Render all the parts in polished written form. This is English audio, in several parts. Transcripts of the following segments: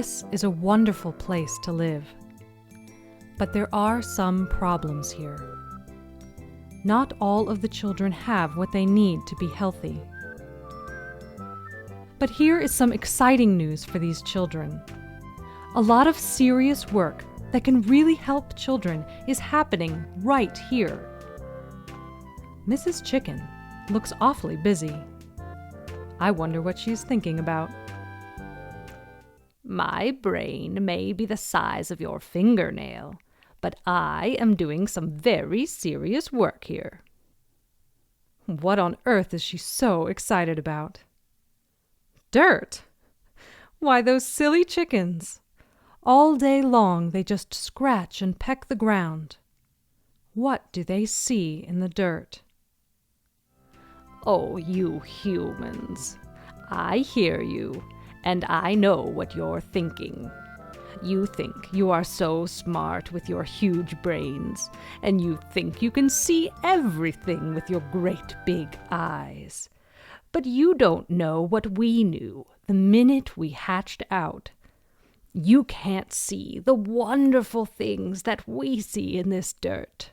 This is a wonderful place to live. But there are some problems here. Not all of the children have what they need to be healthy. But here is some exciting news for these children. A lot of serious work that can really help children is happening right here. Mrs. Chicken looks awfully busy. I wonder what she's thinking about. My brain may be the size of your fingernail, but I am doing some very serious work here. What on earth is she so excited about? Dirt! Why, those silly chickens! All day long they just scratch and peck the ground. What do they see in the dirt? Oh, you humans! I hear you, and I know what you're thinking. You think you are so smart with your huge brains, and you think you can see everything with your great big eyes. But you don't know what we knew the minute we hatched out. You can't see the wonderful things that we see in this dirt.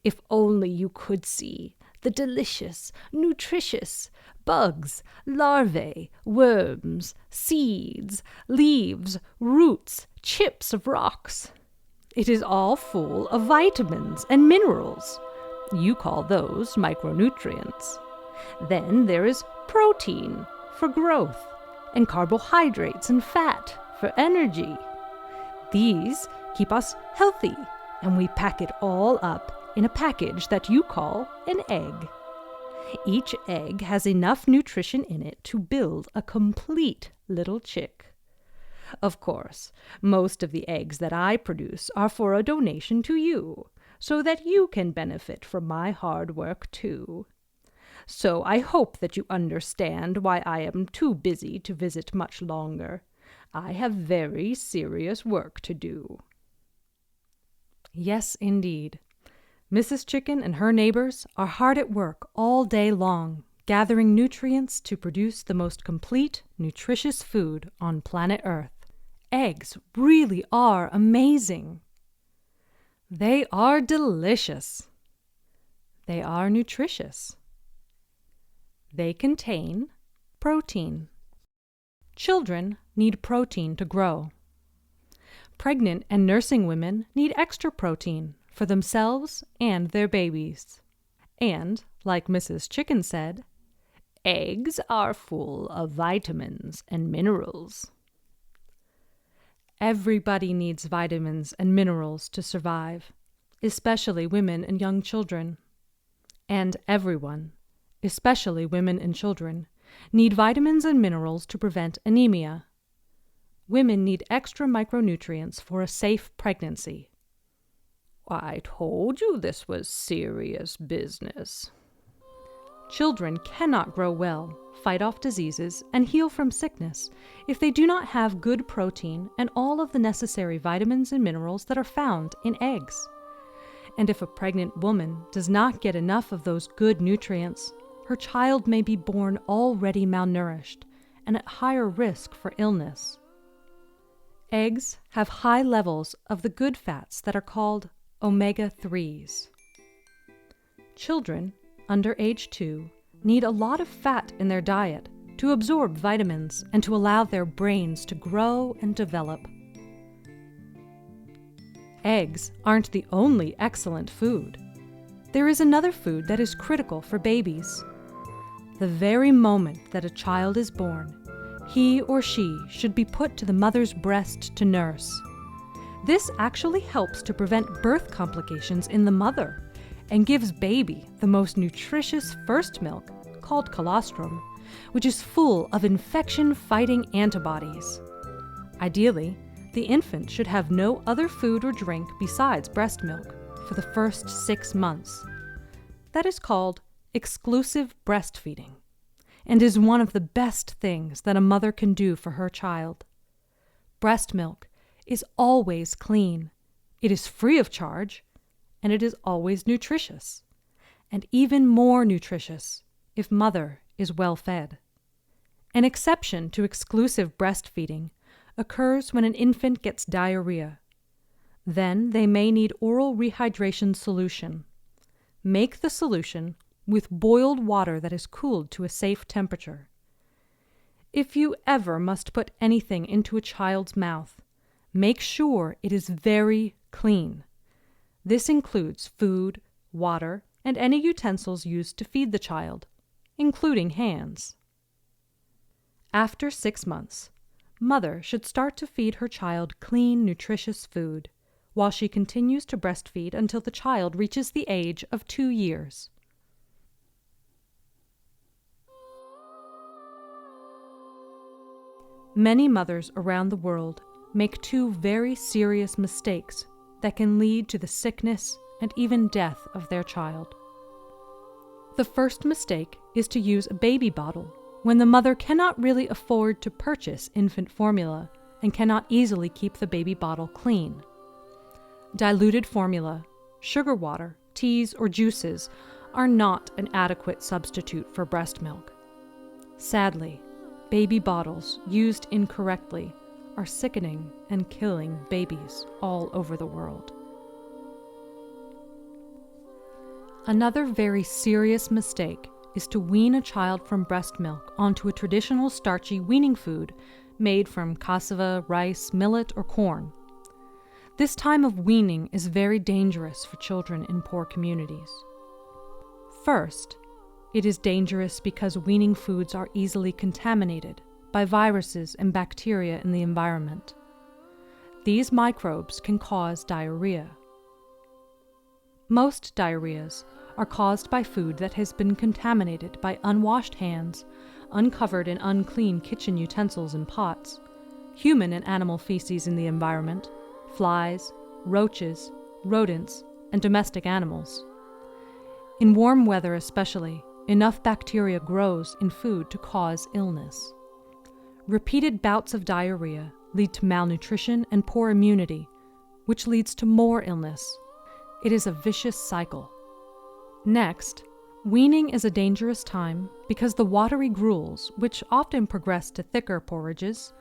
If only you could see the delicious, nutritious bugs, larvae, worms, seeds, leaves, roots, chips of rocks. It is all full of vitamins and minerals. You call those micronutrients. Then there is protein for growth, and carbohydrates and fat for energy. These keep us healthy, and we pack it all up in a package that you call an egg. Each egg has enough nutrition in it to build a complete little chick. Of course, most of the eggs that I produce are for a donation to you, so that you can benefit from my hard work too. So I hope that you understand why I am too busy to visit much longer. I have very serious work to do. Yes, indeed. Mrs. Chicken and her neighbors are hard at work all day long, gathering nutrients to produce the most complete, nutritious food on planet Earth. Eggs really are amazing. They are delicious. They are nutritious. They contain protein. Children need protein to grow. Pregnant and nursing women need extra protein for themselves and their babies. And, like Mrs. Chicken said, eggs are full of vitamins and minerals. Everybody needs vitamins and minerals to survive, especially women and young children. And everyone, especially women and children, need vitamins and minerals to prevent anemia. Women need extra micronutrients for a safe pregnancy. I told you this was serious business. Children cannot grow well, fight off diseases, and heal from sickness if they do not have good protein and all of the necessary vitamins and minerals that are found in eggs. And if a pregnant woman does not get enough of those good nutrients, her child may be born already malnourished and at higher risk for illness. Eggs have high levels of the good fats that are called omega-3s. Children under age 2 need a lot of fat in their diet to absorb vitamins and to allow their brains to grow and develop. Eggs aren't the only excellent food. There is another food that is critical for babies. The very moment that a child is born, he or she should be put to the mother's breast to nurse. This actually helps to prevent birth complications in the mother and gives baby the most nutritious first milk, called colostrum, which is full of infection-fighting antibodies. Ideally, the infant should have no other food or drink besides breast milk for the first 6 months. That is called exclusive breastfeeding and is one of the best things that a mother can do for her child. Breast milk is always clean, it is free of charge, and it is always nutritious, and even more nutritious if mother is well fed. An exception to exclusive breastfeeding occurs when an infant gets diarrhea. Then they may need oral rehydration solution. Make the solution with boiled water that is cooled to a safe temperature. If you ever must put anything into a child's mouth, make sure it is very clean. This includes food, water, and any utensils used to feed the child, including hands. After 6 months, mother should start to feed her child clean, nutritious food, while she continues to breastfeed until the child reaches the age of 2 years. Many mothers around the world make 2 very serious mistakes that can lead to the sickness and even death of their child. The first mistake is to use a baby bottle when the mother cannot really afford to purchase infant formula and cannot easily keep the baby bottle clean. Diluted formula, sugar water, teas, or juices are not an adequate substitute for breast milk. Sadly, baby bottles used incorrectly are sickening and killing babies all over the world. Another very serious mistake is to wean a child from breast milk onto a traditional starchy weaning food made from cassava, rice, millet, or corn. This time of weaning is very dangerous for children in poor communities. First, it is dangerous because weaning foods are easily contaminated by viruses and bacteria in the environment. These microbes can cause diarrhea. Most diarrheas are caused by food that has been contaminated by unwashed hands, uncovered and unclean kitchen utensils and pots, human and animal feces in the environment, flies, roaches, rodents, and domestic animals. In warm weather especially, enough bacteria grows in food to cause illness. Repeated bouts of diarrhea lead to malnutrition and poor immunity, which leads to more illness. It is a vicious cycle. Next, weaning is a dangerous time because the watery gruels, which often progress to thicker porridges,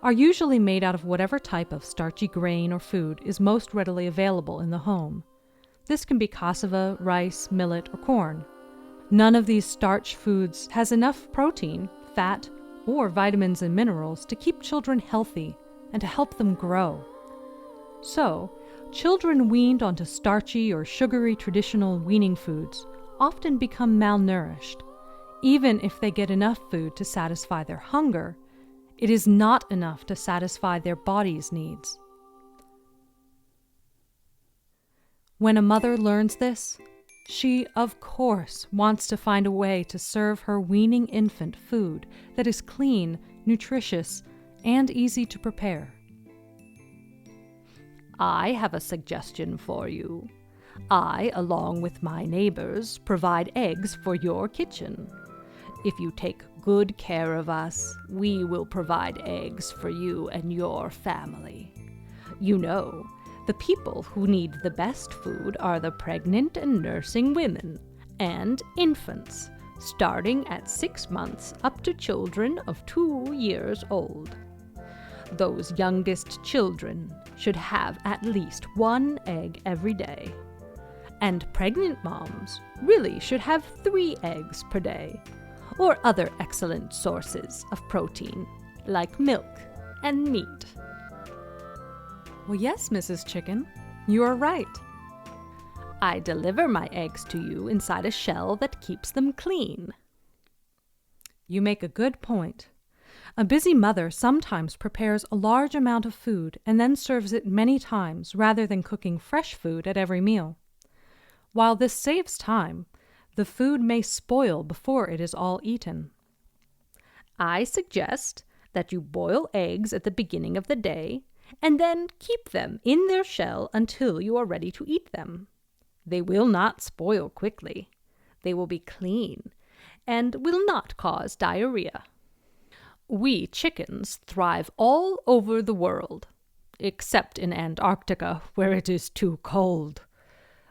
are usually made out of whatever type of starchy grain or food is most readily available in the home. This can be cassava, rice, millet, or corn. None of these starch foods has enough protein, fat, or vitamins and minerals to keep children healthy and to help them grow. So, children weaned onto starchy or sugary traditional weaning foods often become malnourished. Even if they get enough food to satisfy their hunger, it is not enough to satisfy their body's needs. When a mother learns this, she, of course, wants to find a way to serve her weaning infant food that is clean, nutritious, and easy to prepare. I have a suggestion for you. I, along with my neighbors, provide eggs for your kitchen. If you take good care of us, we will provide eggs for you and your family. You know, the people who need the best food are the pregnant and nursing women, and infants, starting at 6 months up to children of 2 years old. Those youngest children should have at least 1 egg every day. And pregnant moms really should have 3 eggs per day, or other excellent sources of protein, like milk and meat. Well, yes, Mrs. Chicken, you are right. I deliver my eggs to you inside a shell that keeps them clean. You make a good point. A busy mother sometimes prepares a large amount of food and then serves it many times rather than cooking fresh food at every meal. While this saves time, the food may spoil before it is all eaten. I suggest that you boil eggs at the beginning of the day and then keep them in their shell until you are ready to eat them. They will not spoil quickly. They will be clean and will not cause diarrhea. We chickens thrive all over the world, except in Antarctica, where it is too cold.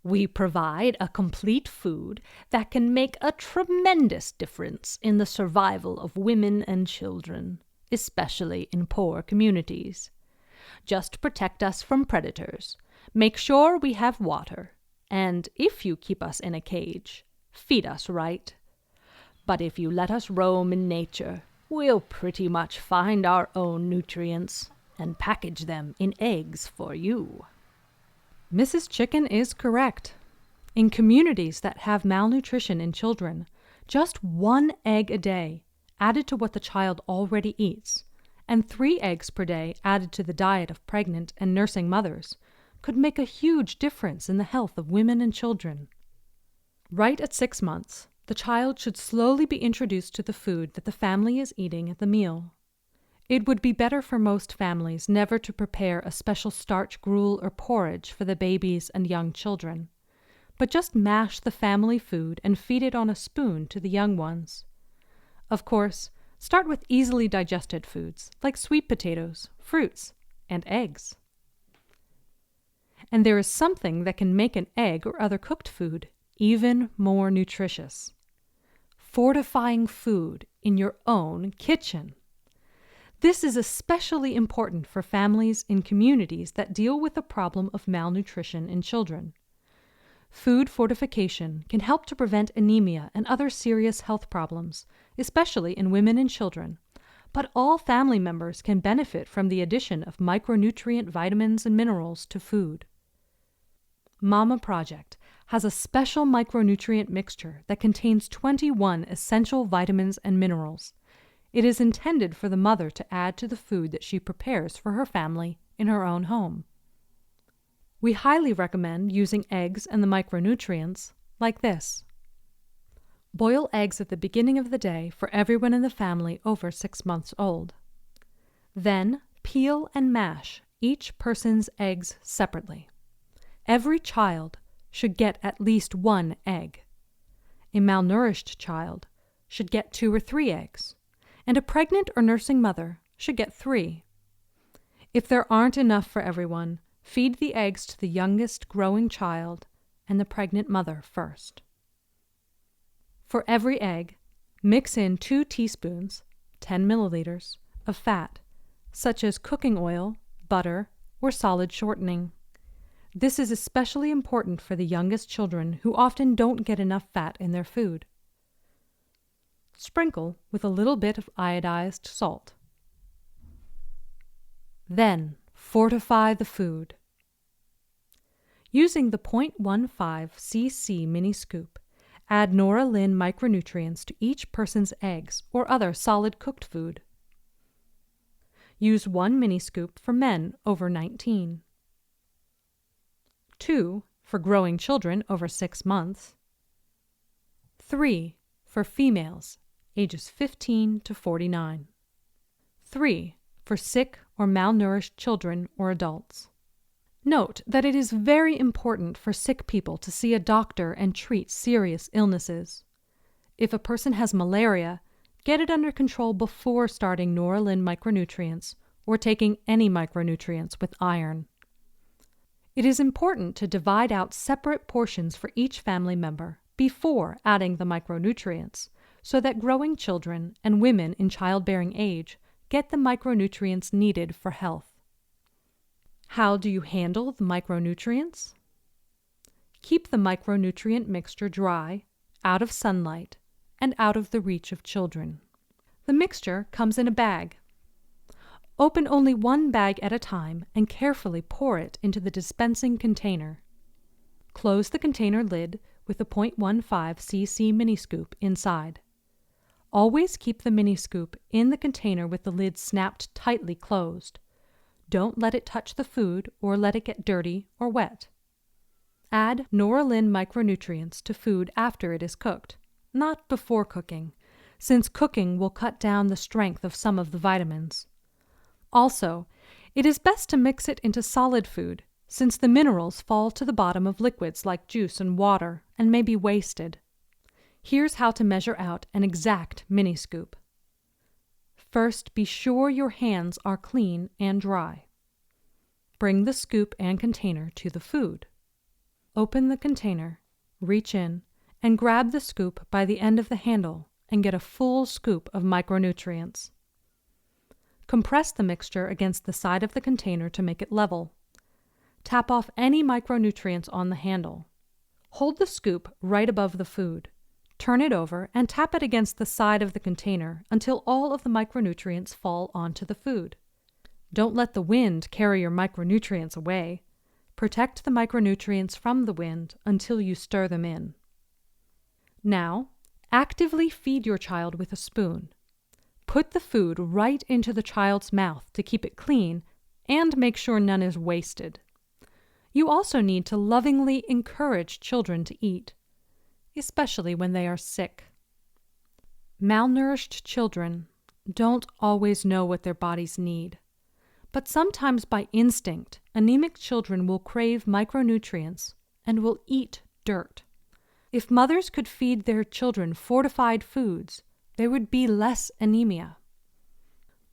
We provide a complete food that can make a tremendous difference in the survival of women and children, especially in poor communities. Just protect us from predators. Make sure we have water. And if you keep us in a cage, feed us right. But if you let us roam in nature, we'll pretty much find our own nutrients and package them in eggs for you." Mrs. Chicken is correct. In communities that have malnutrition in children, just 1 egg a day added to what the child already eats, and 3 eggs per day added to the diet of pregnant and nursing mothers, could make a huge difference in the health of women and children. Right at 6 months, the child should slowly be introduced to the food that the family is eating at the meal. It would be better for most families never to prepare a special starch gruel or porridge for the babies and young children, but just mash the family food and feed it on a spoon to the young ones. Of course, start with easily digested foods like sweet potatoes, fruits, and eggs. And there is something that can make an egg or other cooked food even more nutritious: fortifying food in your own kitchen. This is especially important for families in communities that deal with the problem of malnutrition in children. Food fortification can help to prevent anemia and other serious health problems, especially in women and children, but all family members can benefit from the addition of micronutrient vitamins and minerals to food. Mama Project has a special micronutrient mixture that contains 21 essential vitamins and minerals. It is intended for the mother to add to the food that she prepares for her family in her own home. We highly recommend using eggs and the micronutrients like this. Boil eggs at the beginning of the day for everyone in the family over 6 months old. Then peel and mash each person's eggs separately. Every child should get at least 1 egg. A malnourished child should get 2 or 3 eggs, and a pregnant or nursing mother should get 3. If there aren't enough for everyone, feed the eggs to the youngest growing child and the pregnant mother first. For every egg, mix in 2 teaspoons, 10 milliliters, of fat, such as cooking oil, butter, or solid shortening. This is especially important for the youngest children who often don't get enough fat in their food. Sprinkle with a little bit of iodized salt. Then fortify the food. Using the 0.15 cc mini scoop, add Nora Lynn micronutrients to each person's eggs or other solid cooked food. Use 1 mini scoop for men over 19. 2 for growing children over 6 months. 3 for females ages 15 to 49. 3 for sick or malnourished children or adults. Note that it is very important for sick people to see a doctor and treat serious illnesses. If a person has malaria, get it under control before starting Nora Lynn micronutrients or taking any micronutrients with iron. It is important to divide out separate portions for each family member before adding the micronutrients, so that growing children and women in childbearing age get the micronutrients needed for health. How do you handle the micronutrients? Keep the micronutrient mixture dry, out of sunlight, and out of the reach of children. The mixture comes in a bag. Open only 1 bag at a time and carefully pour it into the dispensing container. Close the container lid with the 0.15 cc mini scoop inside. Always keep the mini scoop in the container with the lid snapped tightly closed. Don't let it touch the food or let it get dirty or wet. Add Nora Lynn micronutrients to food after it is cooked, not before cooking, since cooking will cut down the strength of some of the vitamins. Also, it is best to mix it into solid food, since the minerals fall to the bottom of liquids like juice and water and may be wasted. Here's how to measure out an exact mini scoop. First, be sure your hands are clean and dry. Bring the scoop and container to the food. Open the container, reach in, and grab the scoop by the end of the handle and get a full scoop of micronutrients. Compress the mixture against the side of the container to make it level. Tap off any micronutrients on the handle. Hold the scoop right above the food. Turn it over and tap it against the side of the container until all of the micronutrients fall onto the food. Don't let the wind carry your micronutrients away. Protect the micronutrients from the wind until you stir them in. Now, actively feed your child with a spoon. Put the food right into the child's mouth to keep it clean and make sure none is wasted. You also need to lovingly encourage children to eat, especially when they are sick. Malnourished children don't always know what their bodies need, but sometimes by instinct, anemic children will crave micronutrients and will eat dirt. If mothers could feed their children fortified foods, there would be less anemia.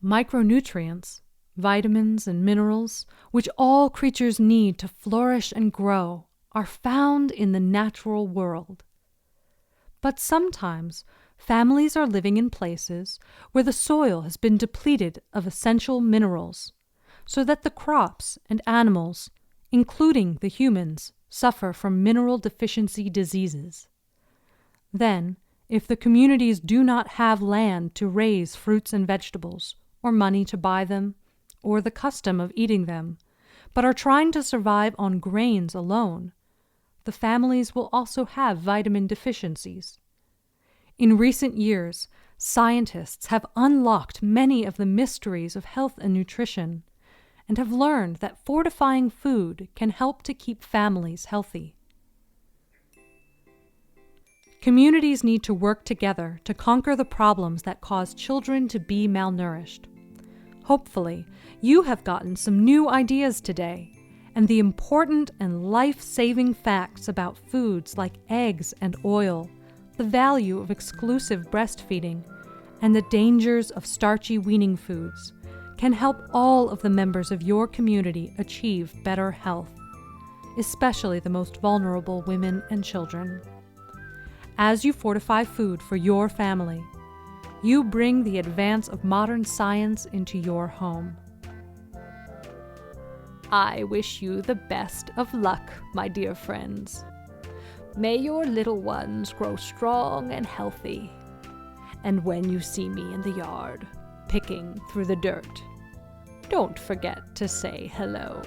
Micronutrients, vitamins and minerals, which all creatures need to flourish and grow, are found in the natural world. But sometimes families are living in places where the soil has been depleted of essential minerals, so that the crops and animals, including the humans, suffer from mineral deficiency diseases. Then, if the communities do not have land to raise fruits and vegetables, or money to buy them, or the custom of eating them, but are trying to survive on grains alone, the families will also have vitamin deficiencies. In recent years, scientists have unlocked many of the mysteries of health and nutrition, and have learned that fortifying food can help to keep families healthy. Communities need to work together to conquer the problems that cause children to be malnourished. Hopefully, you have gotten some new ideas today, and the important and life-saving facts about foods like eggs and oil, the value of exclusive breastfeeding, and the dangers of starchy weaning foods can help all of the members of your community achieve better health, especially the most vulnerable women and children. As you fortify food for your family, you bring the advance of modern science into your home. I wish you the best of luck, my dear friends. May your little ones grow strong and healthy. And when you see me in the yard, picking through the dirt, don't forget to say hello.